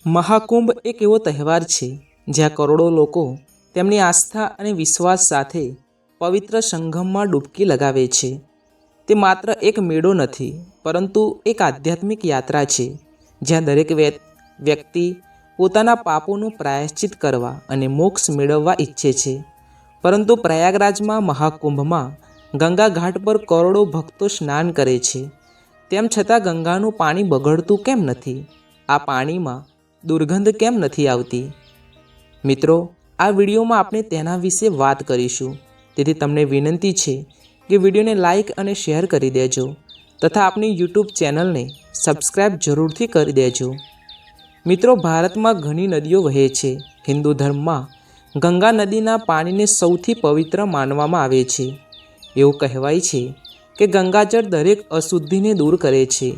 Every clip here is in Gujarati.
મહાકુંભ એક એવો તહેવાર છે જ્યાં કરોડો લોકો તેમની આસ્થા અને વિશ્વાસ સાથે પવિત્ર સંગમમાં ડૂબકી લગાવે છે. તે માત્ર એક મેળો નથી, પરંતુ એક આધ્યાત્મિક યાત્રા છે જ્યાં દરેક વ્યક્તિ પોતાના પાપોનું પ્રાયશ્ચિત કરવા અને મોક્ષ મેળવવા ઈચ્છે છે. પરંતુ પ્રયાગરાજમાં મહાકુંભમાં ગંગા ઘાટ પર કરોડો ભક્તો સ્નાન કરે છે. તેમ છતાં ગંગાનું પાણી બગડતું કેમ નથી? આ પાણીમાં દુર્ગંધ કેમ નથી આવતી? મિત્રો, આ વિડીયોમાં આપણે તેના વિશે વાત કરીશું. તેથી તમને વિનંતી છે કે વિડીયોને લાઈક અને શેર કરી દેજો તથા આપણી યુટ્યુબ ચેનલને સબસ્ક્રાઈબ જરૂરથી કરી દેજો. મિત્રો, ભારતમાં ઘણી નદીઓ વહે છે. હિન્દુ ધર્મમાં ગંગા નદીના પાણીને સૌથી પવિત્ર માનવામાં આવે છે. એવું કહેવાય છે કે ગંગાજળ દરેક અશુદ્ધિને દૂર કરે છે.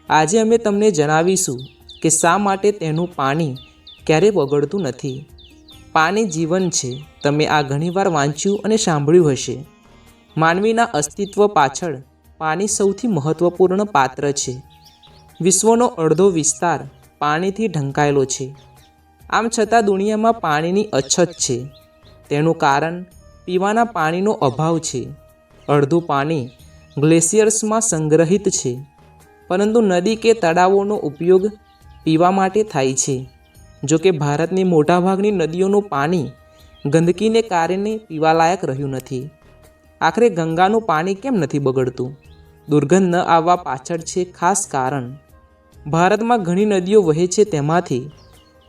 આજે અમે તમને જણાવીશું કે શા માટે તેનું પાણી ક્યારેય બગડતું નથી. પાણી જીવન છે. તમે આ ઘણીવાર વાંચ્યું અને સાંભળ્યું હશે. માનવીના અસ્તિત્વ પાછળ પાણી સૌથી મહત્ત્વપૂર્ણ પાત્ર છે. વિશ્વનો અડધો વિસ્તાર પાણીથી ઢંકાયેલો છે. આમ છતાં દુનિયામાં પાણીની અછત છે. તેનું કારણ પીવાના પાણીનો અભાવ છે. અડધું પાણી ગ્લેશિયર્સમાં સંગ્રહિત છે, પરંતુ નદી કે તળાવોનો ઉપયોગ પીવા માટે થાય છે. જો કે ભારતની મોટાભાગની નદીઓનું પાણી ગંદકીને કારણે પીવાલાયક રહ્યું નથી. આખરે ગંગાનું પાણી કેમ નથી બગડતું? દુર્ગંધ ન આવવા પાછળ છે ખાસ કારણ. ભારતમાં ઘણી નદીઓ વહે છે, તેમાંથી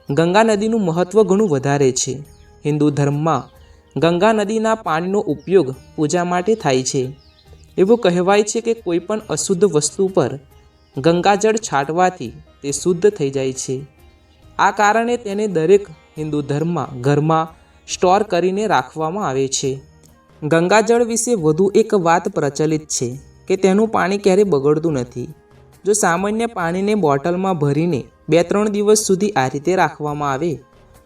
ગંગા નદીનું મહત્ત્વ ઘણું વધારે છે. હિન્દુ ધર્મમાં ગંગા નદીના પાણીનો ઉપયોગ પૂજા માટે થાય છે. એવું કહેવાય છે કે કોઈ પણ અશુદ્ધ વસ્તુ પર ગંગાજળ છાંટવાથી તે શુદ્ધ થઈ જાય છે. આ કારણે તેને દરેક હિન્દુ ધર્મમાં ઘરમાં સ્ટોર કરીને રાખવામાં આવે છે. ગંગાજળ વિશે વધુ એક વાત પ્રચલિત છે કે તેનું પાણી ક્યારેય બગડતું નથી. જો સામાન્ય પાણીને બોટલમાં ભરીને 2-3 દિવસ સુધી આ રીતે રાખવામાં આવે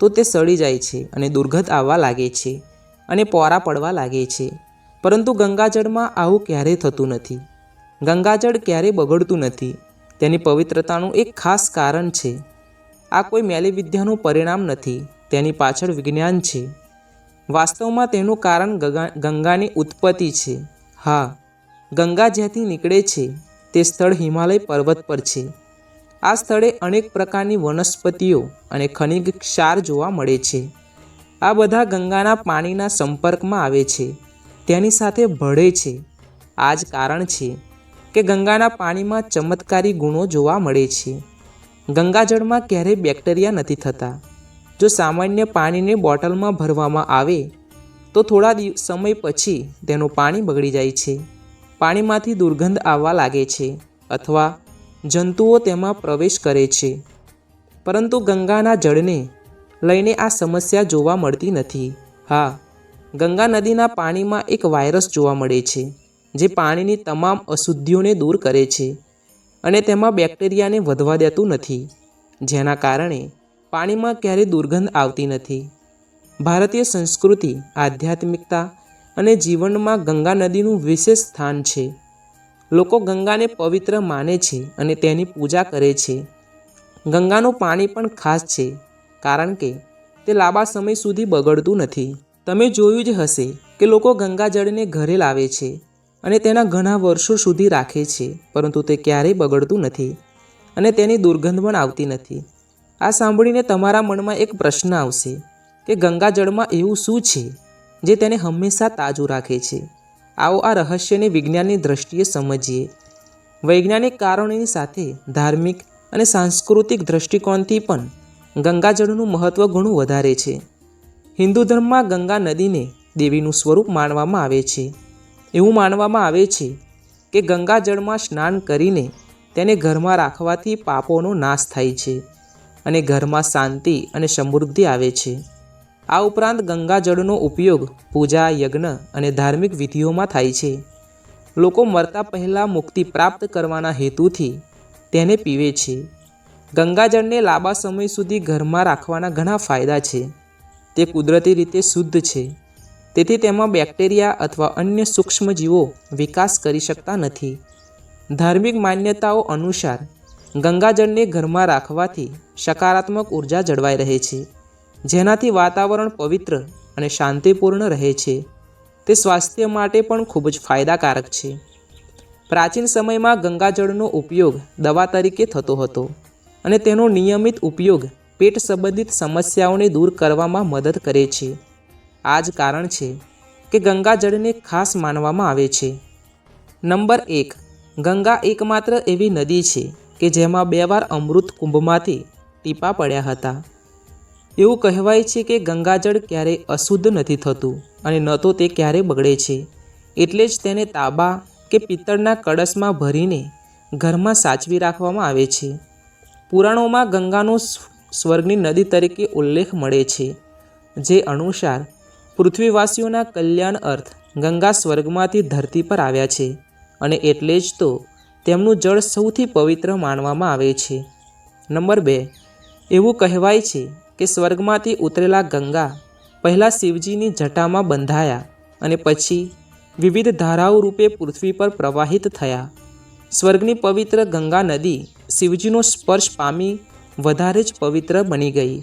તો તે સડી જાય છે અને દુર્ગંધ આવવા લાગે છે અને પોરા પડવા લાગે છે. પરંતુ ગંગાજળમાં આવું ક્યારેય થતું નથી. ગંગાજળ ક્યારેય બગડતું નથી. તેની પવિત્રતાનું એક ખાસ કારણ છે. આ કોઈ મેલી વિદ્યાનું પરિણામ નથી. તેની પાછળ વિજ્ઞાન છે. વાસ્તવમાં તેનું કારણ ગંગાની ઉત્પત્તિ છે. હા, ગંગા જ્યાંથી નીકળે છે તે સ્થળ હિમાલય પર્વત પર છે. આ સ્થળે અનેક પ્રકારની વનસ્પતિઓ અને ખનિજ ક્ષાર જોવા મળે છે. આ બધા ગંગાના પાણીના સંપર્કમાં આવે છે, તેની સાથે ભળે છે. આ જ કારણ છે કે ગંગાના પાણીમાં ચમત્કારી ગુણો જોવા મળે છે. ગંગાજળમાં ક્યારેય બેક્ટેરિયા નથી થતા. જો સામાન્ય પાણીને બોટલમાં ભરવામાં આવે તો થોડા સમય પછી તેનું પાણી બગડી જાય છે. પાણીમાંથી દુર્ગંધ આવવા લાગે છે અથવા જંતુઓ તેમાં પ્રવેશ કરે છે. પરંતુ ગંગાના જળને લઈને આ સમસ્યા જોવા મળતી નથી. હા, ગંગા નદીના પાણીમાં એક વાયરસ જોવા મળે છે જે પાણીની તમામ અશુદ્ધિઓને દૂર કરે છે અને તેમાં બેક્ટેરિયાને વધવા દેતું નથી, જેના કારણે પાણીમાં ક્યારેય દુર્ગંધ આવતી નથી. ભારતીય સંસ્કૃતિ, આધ્યાત્મિકતા અને જીવનમાં ગંગા નદીનું વિશેષ સ્થાન છે. લોકો ગંગાને પવિત્ર માને છે અને તેની પૂજા કરે છે. ગંગાનું પાણી પણ ખાસ છે કારણ કે તે લાંબા સમય સુધી બગડતું નથી. તમે જોયું જ હશે કે લોકો ગંગાજળને ઘરે લાવે છે અને તેના ઘણા વર્ષો સુધી રાખે છે, પરંતુ તે ક્યારેય બગડતું નથી અને તેની દુર્ગંધ પણ આવતી નથી. આ સાંભળીને તમારા મનમાં એક પ્રશ્ન આવશે કે ગંગાજળમાં એવું શું છે જે તેને હંમેશા તાજું રાખે છે? આવો આ રહસ્યને વિજ્ઞાનની દ્રષ્ટિએ સમજીએ. વૈજ્ઞાનિક કારણોની સાથે ધાર્મિક અને સાંસ્કૃતિક દૃષ્ટિકોણથી પણ ગંગાજળનું મહત્ત્વ ઘણું વધારે છે. હિન્દુ ધર્મમાં ગંગા નદીને દેવીનું સ્વરૂપ માનવામાં આવે છે. એવું માનવામાં આવે છે કે ગંગાજળમાં સ્નાન કરીને તેને ઘરમાં રાખવાથી પાપોનો નાશ થાય છે અને ઘરમાં શાંતિ અને સમૃદ્ધિ આવે છે. આ ઉપરાંત ગંગાજળનો ઉપયોગ પૂજા, યજ્ઞ અને ધાર્મિક વિધિઓમાં થાય છે. લોકો મરતા પહેલાં મુક્તિ પ્રાપ્ત કરવાના હેતુથી તેને પીવે છે. ગંગાજળને લાંબા સમય સુધી ઘરમાં રાખવાના ઘણા ફાયદા છે. તે કુદરતી રીતે શુદ્ધ છે, તેથી તેમાં બેક્ટેરિયા અથવા અન્ય સૂક્ષ્મજીવો વિકાસ કરી શકતા નથી. ધાર્મિક માન્યતાઓ અનુસાર ગંગાજળને ઘરમાં રાખવાથી સકારાત્મક ઉર્જા જળવાઈ રહે છે, જેનાથી વાતાવરણ પવિત્ર અને શાંતિપૂર્ણ રહે છે. તે સ્વાસ્થ્ય માટે પણ ખૂબ જ ફાયદાકારક છે. પ્રાચીન સમયમાં ગંગાજળનો ઉપયોગ દવા તરીકે થતો હતો અને તેનો નિયમિત ઉપયોગ પેટ સંબંધિત સમસ્યાઓને દૂર કરવામાં મદદ કરે છે. આ જ કારણ છે કે ગંગાજળને ખાસ માનવામાં આવે છે. નંબર 1. ગંગા એકમાત્ર એવી નદી છે કે જેમાં 2 વાર અમૃત કુંભમાંથી ટીપાં પડ્યા હતા. એવું કહેવાય છે કે ગંગાજળ ક્યારેય અશુદ્ધ નથી થતું અને ન તો તે ક્યારેય બગડે છે. એટલે જ તેને તાંબા કે પિત્તળના કળશમાં ભરીને ઘરમાં સાચવી રાખવામાં આવે છે. પુરાણોમાં ગંગાનો સ્વર્ગની નદી તરીકે ઉલ્લેખ મળે છે, જે અનુસાર પૃથ્વીવાસીઓના કલ્યાણ અર્થ ગંગા સ્વર્ગમાંથી ધરતી પર આવ્યા છે અને એટલે જ તો તેમનું જળ સૌથી પવિત્ર માનવામાં આવે છે. નંબર 2. એવું કહેવાય છે કે સ્વર્ગમાંથી ઉતરેલા ગંગા પહેલાં શિવજીની જટામાં બંધાયા અને પછી વિવિધ ધારાઓ રૂપે પૃથ્વી પર પ્રવાહિત થયા. સ્વર્ગની પવિત્ર ગંગા નદી શિવજીનો સ્પર્શ પામી વધારે જ પવિત્ર બની ગઈ.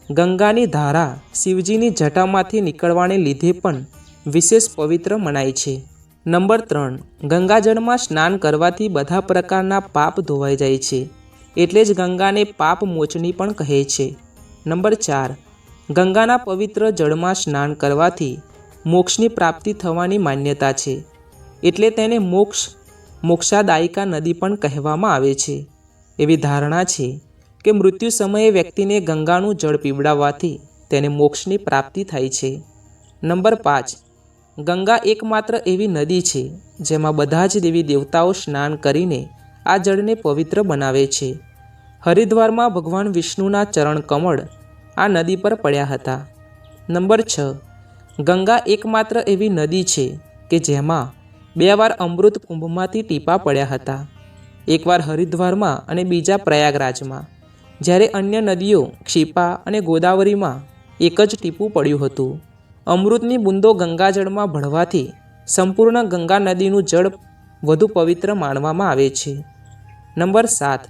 ગંગાની ધારા શિવજીની જટામાંથી નીકળવાને લીધે પણ વિશેષ પવિત્ર મનાય છે. નંબર 3. ગંગાજળમાં સ્નાન કરવાથી બધા પ્રકારના પાપ ધોવાઈ જાય છે, એટલે જ ગંગાને પાપ મોચની પણ કહે છે. નંબર 4. ગંગાના પવિત્ર જળમાં સ્નાન કરવાથી મોક્ષની પ્રાપ્તિ થવાની માન્યતા છે, એટલે તેને મોક્ષાદાયિકા નદી પણ કહેવામાં આવે છે. એવી ધારણા છે કે મૃત્યુ સમયે વ્યક્તિને ગંગાનું જળ પીવડાવવાથી તેને મોક્ષની પ્રાપ્તિ થાય છે. નંબર 5. ગંગા એકમાત્ર એવી નદી છે જેમાં બધા જ દેવી દેવતાઓ સ્નાન કરીને આ જળને પવિત્ર બનાવે છે. હરિદ્વારમાં ભગવાન વિષ્ણુના ચરણ કમળ આ નદી પર પડ્યા હતા. નંબર 6. ગંગા એકમાત્ર એવી નદી છે કે જેમાં 2 વાર અમૃત કુંભમાંથી ટીપાં પડ્યા હતા. એકવાર હરિદ્વારમાં અને બીજા પ્રયાગરાજમાં, જ્યારે અન્ય નદીઓ ક્ષિપા અને ગોદાવરીમાં એક જ ટીપું પડ્યું હતું. અમૃતની બૂંદો ગંગાજળમાં ભળવાથી સંપૂર્ણ ગંગા નદીનું જળ વધુ પવિત્ર માનવામાં આવે છે. નંબર 7.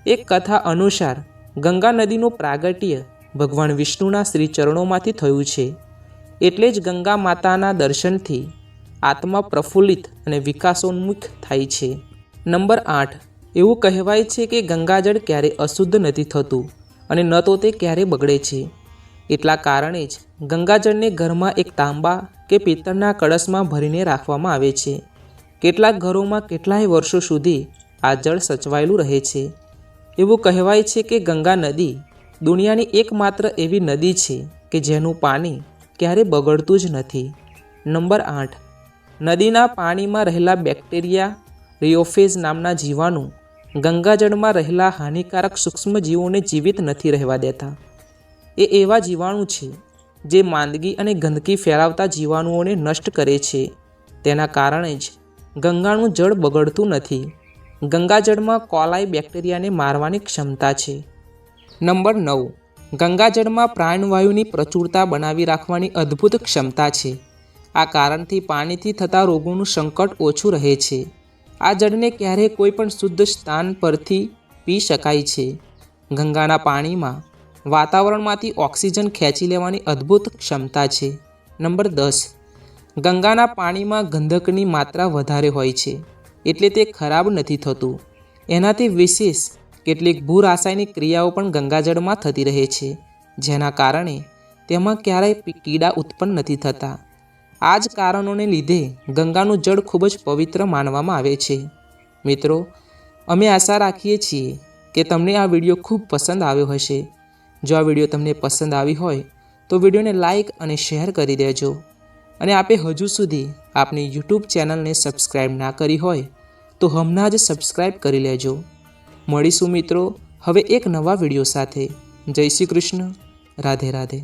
એક કથા અનુસાર ગંગા નદીનું પ્રાગટ્ય ભગવાન વિષ્ણુના શ્રી ચરણોમાંથી થયું છે, એટલે જ ગંગા માતાના દર્શનથી આત્મા પ્રફુલ્લિત અને વિકાસોન્મુખ થાય છે. નંબર 8. એવું કહેવાય છે કે ગંગાજળ ક્યારેય અશુદ્ધ નથી થતું અને ન તો તે ક્યારેય બગડે છે. એટલા કારણે જ ગંગાજળને ઘરમાં એક તાંબા કે પિત્તળના કળશમાં ભરીને રાખવામાં આવે છે. કેટલાક ઘરોમાં કેટલાય વર્ષો સુધી આ જળ સચવાયેલું રહે છે. એવું કહેવાય છે કે ગંગા નદી દુનિયાની એકમાત્ર એવી નદી છે કે જેનું પાણી ક્યારેય બગડતું જ નથી. નંબર 8. નદીના પાણીમાં રહેલા બેક્ટેરિયા રિયોફેઝ નામના જીવાણુ ગંગાજળમાં રહેલા હાનિકારક સૂક્ષ્મજીવોને જીવિત નથી રહેવા દેતા. એ એવા જીવાણુ છે જે માંદગી અને ગંદકી ફેલાવતા જીવાણુઓને નષ્ટ કરે છે. તેના કારણે જ ગંગાનું જળ બગડતું નથી. ગંગાજળમાં કોલાઈ બેક્ટેરિયાને મારવાની ક્ષમતા છે. નંબર 9. ગંગાજળમાં પ્રાણવાયુની પ્રચુરતા બનાવી રાખવાની અદ્ભુત ક્ષમતા છે. આ કારણથી પાણીથી થતા રોગોનું સંકટ ઓછું રહે છે. આ જળને ક્યારેય કોઈ પણ શુદ્ધ સ્થાન પરથી પી શકાય છે. ગંગાના પાણીમાં વાતાવરણમાંથી ઓક્સિજન ખેંચી લેવાની અદ્ભુત ક્ષમતા છે. નંબર 10. ગંગાના પાણીમાં ગંધકની માત્રા વધારે હોય છે, એટલે તે ખરાબ નથી થતું. એનાથી વિશેષ કેટલીક ભૂરાસાયણિક ક્રિયાઓ પણ ગંગાજળમાં થતી રહે છે, જેના કારણે તેમાં ક્યારેય કીડા ઉત્પન્ન નથી થતા. આ જ કારણોને લીધે ગંગાનું જળ ખૂબ જ પવિત્ર માનવામાં આવે છે. મિત્રો, અમે આશા રાખીએ છીએ કે તમને આ વિડીયો ખૂબ પસંદ આવ્યો હશે. જો આ વિડીયો તમને પસંદ આવી હોય તો વિડીયોને લાઇક અને શેર કરી દેજો. અને આપે હજુ સુધી આપણી યુટ્યુબ ચેનલને સબસ્ક્રાઈબ ના કરી હોય તો હમણાં જ સબસ્ક્રાઈબ કરી લેજો. મળીશું મિત્રો હવે એક નવા વિડીયો સાથે. જય શ્રી કૃષ્ણ. રાધે રાધે.